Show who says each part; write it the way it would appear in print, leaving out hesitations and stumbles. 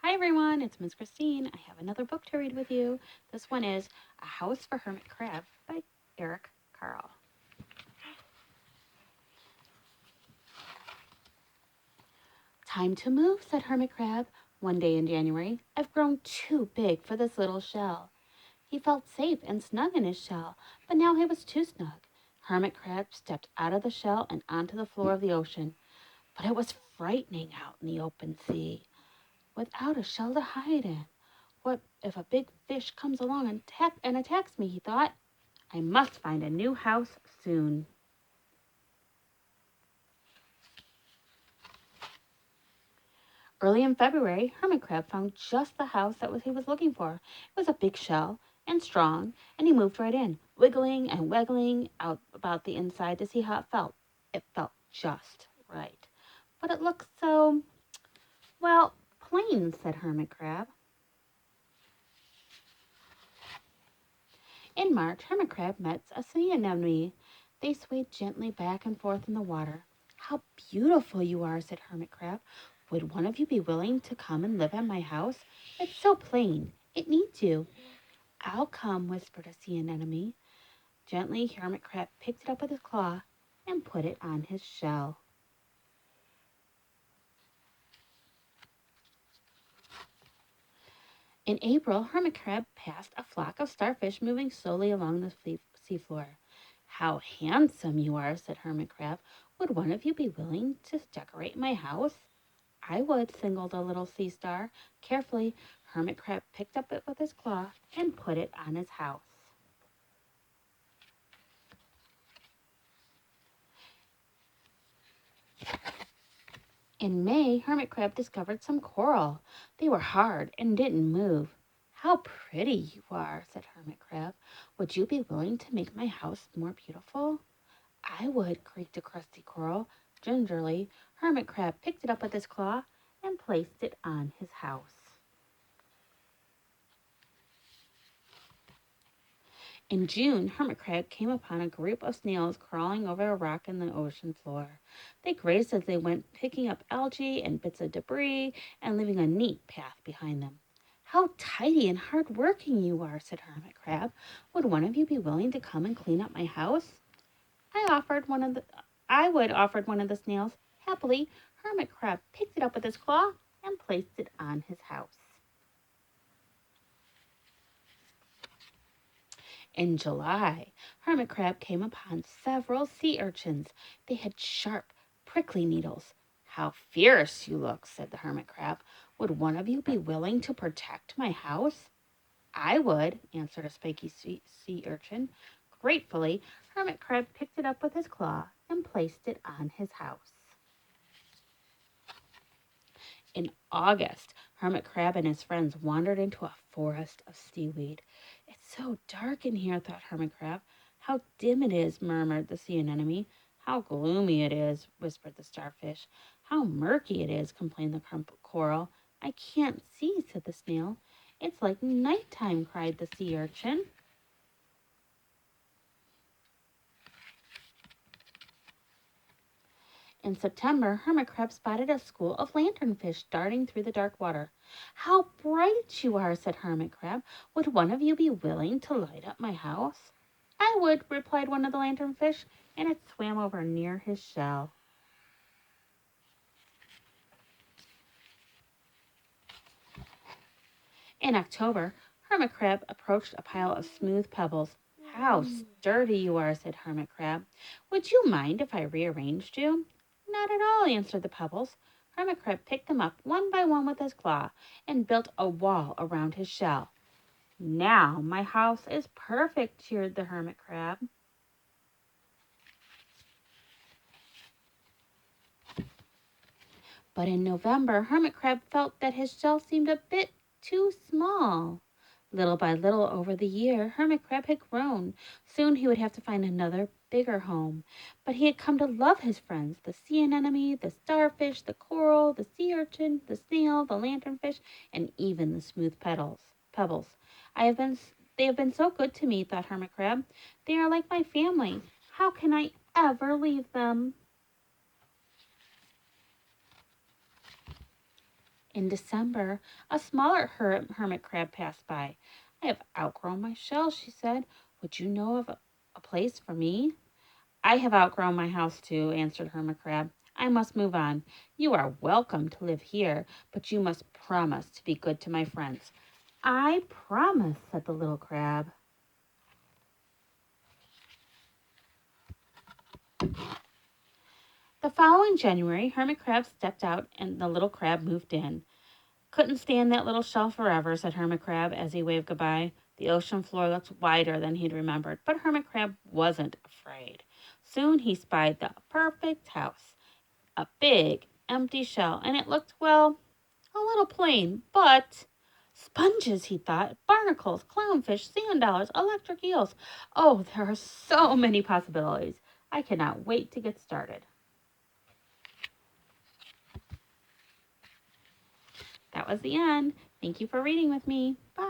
Speaker 1: Hi everyone, it's Miss Christine. I have another book to read with you. This one is A House for Hermit Crab by Eric Carle. Time to move, said Hermit Crab one day in January. I've grown too big for this little shell. He felt safe and snug in his shell, but now he was too snug. Hermit Crab stepped out of the shell and onto the floor of the ocean. But it was frightening out in the open sea, without a shell to hide in. What if a big fish comes along and attacks me, he thought. I must find a new house soon. Early in February, Hermit Crab found just the house he was looking for. It was a big shell and strong, and he moved right in, wiggling and waggling out about the inside to see how it felt. It felt just right. But it looked so, well, plain, said Hermit Crab. In March, Hermit Crab met a sea anemone. They swayed gently back and forth in the water. How beautiful you are, said Hermit Crab. Would one of you be willing to come and live at my house? It's so plain. It needs you. I'll come, whispered a sea anemone. Gently, Hermit Crab picked it up with his claw and put it on his shell. In April, Hermit Crab passed a flock of starfish moving slowly along the seafloor. How handsome you are, said Hermit Crab. Would one of you be willing to decorate my house? I would, singled a little sea star. Carefully, Hermit Crab picked up it with his claw and put it on his house. In May, Hermit Crab discovered some coral. They were hard and didn't move. How pretty you are, said Hermit Crab. Would you be willing to make my house more beautiful? I would, creaked a crusty coral. Gingerly, Hermit Crab picked it up with his claw and placed it on his house. In June, Hermit Crab came upon a group of snails crawling over a rock in the ocean floor. They grazed as they went, picking up algae and bits of debris and leaving a neat path behind them. How tidy and hard-working you are, said Hermit Crab. Would one of you be willing to come and clean up my house? I offered one of the I would, offered one of the snails. Happily, Hermit Crab picked it up with his claw and placed it on his house. In July, Hermit Crab came upon several sea urchins. They had sharp, prickly needles. How fierce you look, said the Hermit Crab. Would one of you be willing to protect my house? I would, answered a spiky sea urchin. Gratefully, Hermit Crab picked it up with his claw and placed it on his house. In August, Hermit Crab and his friends wandered into a forest of seaweed. It's so dark in here, thought Hermit Crab. How dim it is, murmured the sea anemone. How gloomy it is, whispered the starfish. How murky it is, complained the coral. I can't see, said the snail. It's like nighttime, cried the sea urchin. In September, Hermit Crab spotted a school of lanternfish darting through the dark water. How bright you are, said Hermit Crab. Would one of you be willing to light up my house? I would, replied one of the lanternfish, and it swam over near his shell. In October, Hermit Crab approached a pile of smooth pebbles. How sturdy you are, said Hermit Crab. Would you mind if I rearranged you? Not at all, answered the pebbles. Hermit Crab picked them up one by one with his claw and built a wall around his shell. Now my house is perfect, cheered the Hermit Crab. But in November, Hermit Crab felt that his shell seemed a bit too small. Little by little over the year, Hermit Crab had grown. Soon he would have to find another, bigger home. But he had come to love his friends, the sea anemone, the starfish, the coral, the sea urchin, the snail, the lanternfish, and even the smooth pebbles. They have been so good to me, thought Hermit Crab. They are like my family. How can I ever leave them? In December, a smaller hermit crab passed by. I have outgrown my shell, she said. Would you know of a place for me? I have outgrown my house too, answered Hermit Crab. I must move on. You are welcome to live here, but you must promise to be good to my friends. I promise, said the little crab. The following January, Hermit Crab stepped out and the little crab moved in. Couldn't stand that little shell forever, said Hermit Crab as he waved goodbye. The ocean floor looked wider than he'd remembered, but Hermit Crab wasn't afraid. Soon he spied the perfect house, a big, empty shell, and it looked, well, a little plain, but sponges, he thought, barnacles, clownfish, sand dollars, electric eels. Oh, there are so many possibilities. I cannot wait to get started. That was the end. Thank you for reading with me. Bye.